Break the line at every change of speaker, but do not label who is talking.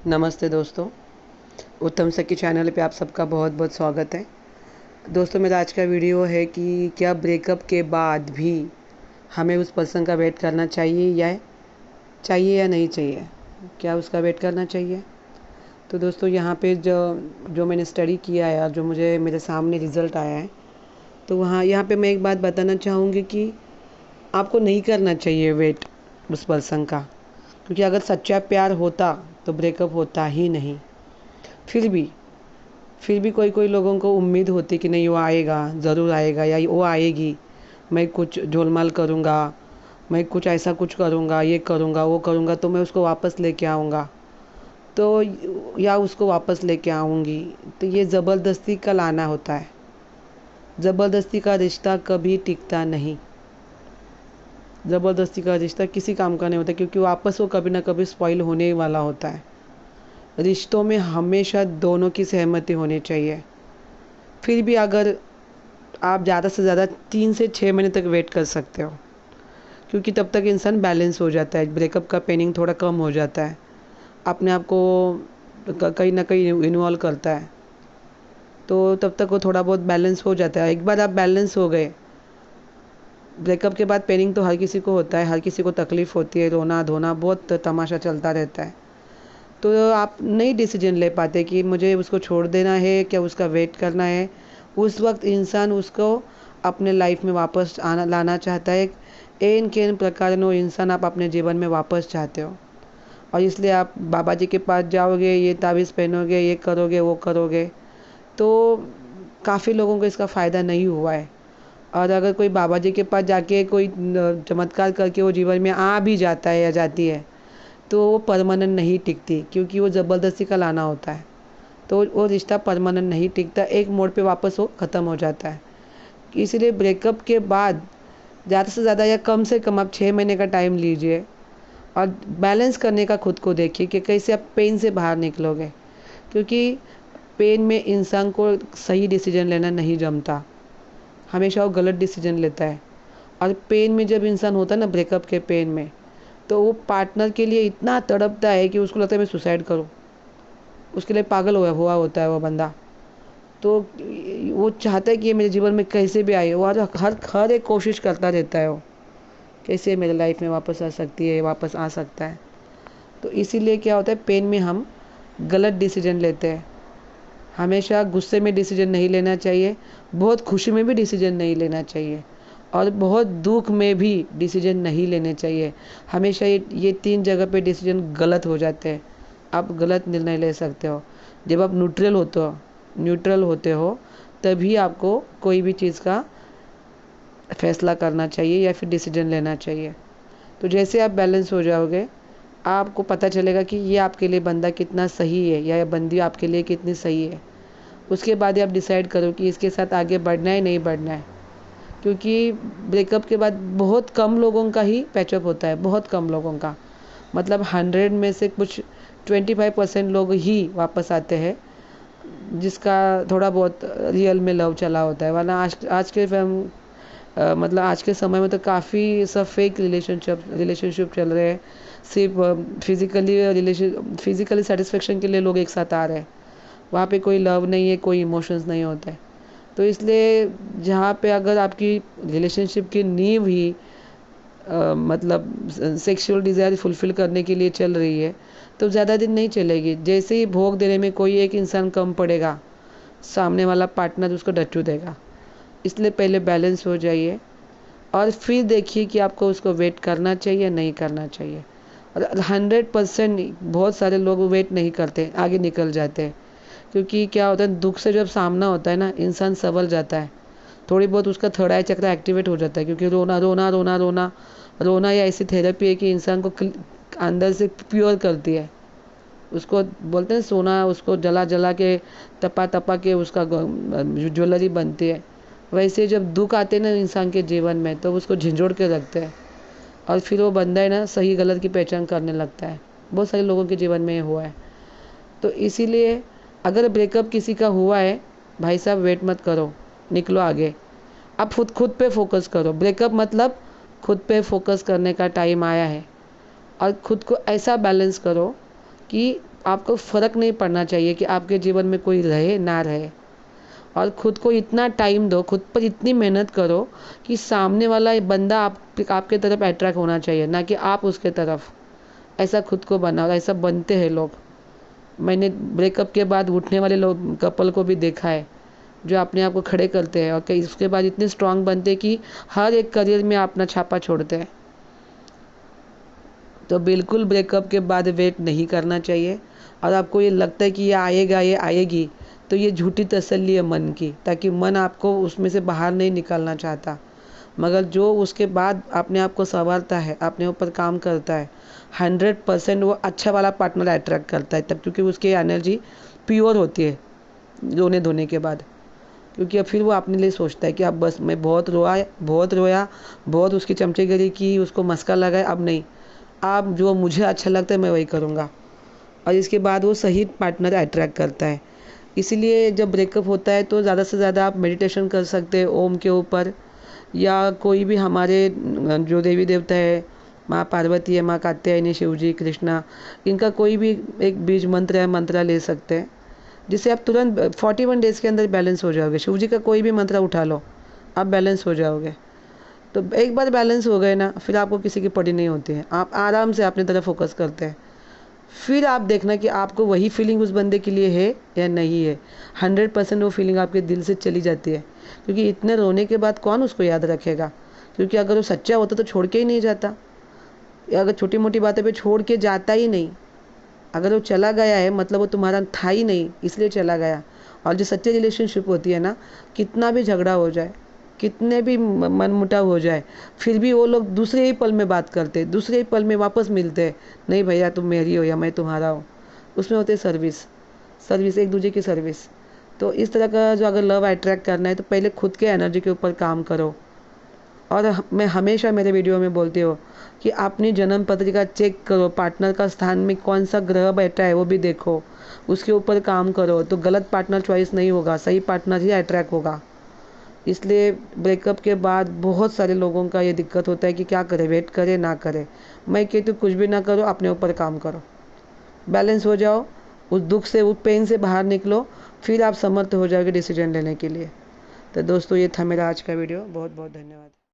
नमस्ते दोस्तों। उत्तम सखी चैनल पे आप सबका बहुत बहुत स्वागत है। दोस्तों, मेरा आज का वीडियो है कि क्या ब्रेकअप के बाद भी हमें उस पर्सन का वेट करना चाहिए या नहीं चाहिए। क्या उसका वेट करना चाहिए। तो दोस्तों, यहाँ पे जो जो मैंने स्टडी किया है और जो मुझे मेरे सामने रिज़ल्ट आया है, तो वहाँ यहाँ पे मैं एक बात बताना चाहूँगी कि आपको नहीं करना चाहिए वेट उस पर्सन का, क्योंकि अगर सच्चा प्यार होता तो ब्रेकअप होता ही नहीं। फिर भी कोई कोई लोगों को उम्मीद होती कि नहीं, वो आएगा, ज़रूर आएगा या वो आएगी, मैं कुछ झोलमाल करूँगा, मैं कुछ ऐसा कुछ करूँगा, ये करूँगा वो करूँगा तो मैं उसको वापस लेके आऊँगा, तो या उसको वापस लेके आऊँगी। तो ये ज़बरदस्ती का लाना होता है। ज़बरदस्ती का रिश्ता कभी टिकता नहीं। ज़बरदस्ती का रिश्ता किसी काम का नहीं होता, क्योंकि वापस वो कभी ना कभी स्पॉइल होने वाला होता है। रिश्तों में हमेशा दोनों की सहमति होनी चाहिए। फिर भी अगर आप ज़्यादा से ज़्यादा 3 से 6 महीने तक वेट कर सकते हो, क्योंकि तब तक इंसान बैलेंस हो जाता है, ब्रेकअप का पेनिंग थोड़ा कम हो जाता है, अपने आप को कहीं ना कहीं इन्वॉल्व करता है, तो तब तक वो थोड़ा बहुत बैलेंस हो जाता है। एक बार आप बैलेंस हो गए, ब्रेकअप के बाद पेनिंग तो हर किसी को होता है, हर किसी को तकलीफ़ होती है, रोना धोना बहुत तमाशा चलता रहता है। तो आप नहीं डिसीजन ले पाते कि मुझे उसको छोड़ देना है, क्या उसका वेट करना है। उस वक्त इंसान उसको अपने लाइफ में वापस आना लाना चाहता है। एन केन प्रकार नो इंसान आप अपने जीवन में वापस चाहते हो, और इसलिए आप बाबा जी के पास जाओगे, ये ताबीज़ पहनोगे, ये करोगे वो करोगे। तो काफ़ी लोगों को इसका फ़ायदा नहीं हुआ है। और अगर कोई बाबा जी के पास जाके कोई चमत्कार करके वो जीवन में आ भी जाता है या जाती है, तो वो परमानेंट नहीं टिकती, क्योंकि वो ज़बरदस्ती का लाना होता है। तो वो रिश्ता परमानेंट नहीं टिकता, एक मोड़ पे वापस वो ख़त्म हो जाता है। इसीलिए ब्रेकअप के बाद ज़्यादा से ज़्यादा या कम से कम आप 6 महीने का टाइम लीजिए और बैलेंस करने का खुद को देखिए कि कैसे आप पेन से बाहर निकलोगे, क्योंकि पेन में इंसान को सही डिसीजन लेना नहीं जमता, हमेशा वो गलत डिसीजन लेता है। और पेन में जब इंसान होता है ना, ब्रेकअप के पेन में, तो वो पार्टनर के लिए इतना तड़पता है कि उसको लगता है मैं सुसाइड करूं। उसके लिए पागल हुआ होता है वो बंदा। तो वो चाहता है कि ये मेरे जीवन में कैसे भी आए, वो हर एक कोशिश करता रहता है, वो कैसे मेरे लाइफ में वापस आ सकती है, वापस आ सकता है। तो इसीलिए क्या होता है, पेन में हम गलत डिसीजन लेते हैं। हमेशा गुस्से में डिसीजन नहीं लेना चाहिए, बहुत खुशी में भी डिसीजन नहीं लेना चाहिए, और बहुत दुख में भी डिसीजन नहीं लेने चाहिए। हमेशा ये 3 जगह पे डिसीजन गलत हो जाते हैं। आप गलत निर्णय ले सकते हो। जब आप न्यूट्रल होते हो तभी आपको कोई भी चीज़ का फैसला करना चाहिए या फिर डिसीजन लेना चाहिए। तो जैसे आप बैलेंस हो जाओगे, आपको पता चलेगा कि ये आपके लिए बंदा कितना सही है या ये बंदी आपके लिए कितनी सही है। उसके बाद ही आप डिसाइड करो कि इसके साथ आगे बढ़ना है नहीं बढ़ना है, क्योंकि ब्रेकअप के बाद बहुत कम लोगों का ही पैचअप होता है, बहुत कम लोगों का। मतलब 100 में से कुछ 25% लोग ही वापस आते हैं, जिसका थोड़ा बहुत रियल में लव चला होता है। वरना आज के मतलब आज के समय में तो काफ़ी सब फेक रिलेशनशिप चल रहे हैं। सिर्फ फिजिकली सेटिस्फेक्शन के लिए लोग एक साथ आ रहे हैं, वहाँ पे कोई लव नहीं है, कोई इमोशंस नहीं होते हैं। तो इसलिए जहाँ पे अगर आपकी रिलेशनशिप की नींव ही मतलब सेक्सुअल डिज़ायर फुलफ़िल करने के लिए चल रही है, तो ज़्यादा दिन नहीं चलेगी। जैसे ही भोग देने में कोई एक इंसान कम पड़ेगा, सामने वाला पार्टनर उसको डच्चू देगा। इसलिए पहले बैलेंस हो जाइए और फिर देखिए कि आपको उसको वेट करना चाहिए नहीं करना चाहिए। और 100% बहुत सारे लोग वेट नहीं करते, आगे निकल जाते हैं। क्योंकि क्या होता है, दुख से जब सामना होता है ना, इंसान संभल जाता है, थोड़ी बहुत उसका थर्ड आई चक्र एक्टिवेट हो जाता है। क्योंकि रोना रोना रोना रोना रोना या ऐसी थेरेपी है कि इंसान को अंदर से प्योर करती है। उसको बोलते हैं सोना, उसको जला जला के तपा तपा के उसका ज्वेलरी बनती है। वैसे जब दुख आते हैं ना इंसान के जीवन में, तो उसको झिंझोड़ के रखते हैं, और फिर वो बंदा है ना सही गलत की पहचान करने लगता है। बहुत सारे लोगों के जीवन में ये हुआ है। तो इसीलिए अगर ब्रेकअप किसी का हुआ है, भाई साहब वेट मत करो, निकलो आगे। आप खुद पे फोकस करो। ब्रेकअप मतलब खुद पे फोकस करने का टाइम आया है, और खुद को ऐसा बैलेंस करो कि आपको फ़र्क नहीं पड़ना चाहिए कि आपके जीवन में कोई रहे ना रहे, और खुद को इतना टाइम दो, खुद पर इतनी मेहनत करो कि सामने वाला बंदा आपके तरफ अट्रैक्ट होना चाहिए, ना कि आप उसके तरफ। ऐसा खुद को बनाओ, ऐसा बनते हैं लोग। मैंने ब्रेकअप के बाद उठने वाले लोग कपल को भी देखा है, जो अपने आप को खड़े करते हैं और कई उसके बाद इतने स्ट्रांग बनते हैं कि हर एक करियर में अपना छापा छोड़ते हैं। तो बिल्कुल ब्रेकअप के बाद वेट नहीं करना चाहिए। और आपको ये लगता है कि ये आएगा, ये आएगी, तो ये झूठी तसल्ली है मन की, ताकि मन आपको उसमें से बाहर नहीं निकालना चाहता। मगर जो उसके बाद अपने आप को संवारता है, अपने ऊपर काम करता है, 100% वो अच्छा वाला पार्टनर अट्रैक्ट करता है तब, क्योंकि उसकी एनर्जी प्योर होती है रोने धोने के बाद। क्योंकि अब फिर वो अपने लिए सोचता है कि अब बस मैं बहुत रोया, बहुत उसकी चमचेगिरी की, उसको मस्का लगाया, अब नहीं, अब जो मुझे अच्छा लगता है मैं वही करूँगा। और इसके बाद वो सही पार्टनर अट्रैक्ट करता है। इसीलिए जब ब्रेकअप होता है तो ज़्यादा से ज़्यादा आप मेडिटेशन कर सकते हैं ओम के ऊपर, या कोई भी हमारे जो देवी देवता है, माँ पार्वती है, माँ कात्यायनी, शिव जी, कृष्णा, इनका कोई भी एक बीज मंत्र है, मंत्र ले सकते हैं, जिससे आप तुरंत 41 डेज़ के अंदर बैलेंस हो जाओगे। शिव जी का कोई भी मंत्र उठा लो, आप बैलेंस हो जाओगे। तो एक बार बैलेंस हो गए ना, फिर आपको किसी की पड़ी नहीं होती है, आप आराम से अपनी तरफ फोकस करते हैं। फिर आप देखना कि आपको वही फीलिंग उस बंदे के लिए है या नहीं है। 100% वो फीलिंग आपके दिल से चली जाती है, क्योंकि इतने रोने के बाद कौन उसको याद रखेगा। क्योंकि अगर वो सच्चा होता तो छोड़ के ही नहीं जाता, या अगर छोटी मोटी बातें पे छोड़ के जाता ही नहीं। अगर वो चला गया है मतलब वो तुम्हारा था ही नहीं, इसलिए चला गया। और जो सच्ची रिलेशनशिप होती है ना, कितना भी झगड़ा हो जाए, कितने भी मनमुटाव हो जाए, फिर भी वो लोग दूसरे ही पल में बात करते, दूसरे ही पल में वापस मिलते। नहीं भैया तुम मेरी हो या मैं तुम्हारा हूँ। उसमें होते सर्विस, एक दूसरे की सर्विस। तो इस तरह का जो अगर लव अट्रैक्ट करना है तो पहले खुद के एनर्जी के ऊपर काम करो। और मैं हमेशा मेरे वीडियो में बोलती हूँ कि अपनी जन्म पत्रिका चेक करो, पार्टनर का स्थान में कौन सा ग्रह बैठा है वो भी देखो, उसके ऊपर काम करो, तो गलत पार्टनर चॉइस नहीं होगा, सही पार्टनर ही अट्रैक्ट होगा। इसलिए ब्रेकअप के बाद बहुत सारे लोगों का ये दिक्कत होता है कि क्या करें, वेट करें ना करें। मैं कहती हूँ कुछ भी ना करो, अपने ऊपर काम करो, बैलेंस हो जाओ, उस दुख से, उस पेन से बाहर निकलो, फिर आप समर्थ हो जाओगे डिसीजन लेने के लिए। तो दोस्तों ये था मेरा आज का वीडियो। बहुत बहुत धन्यवाद।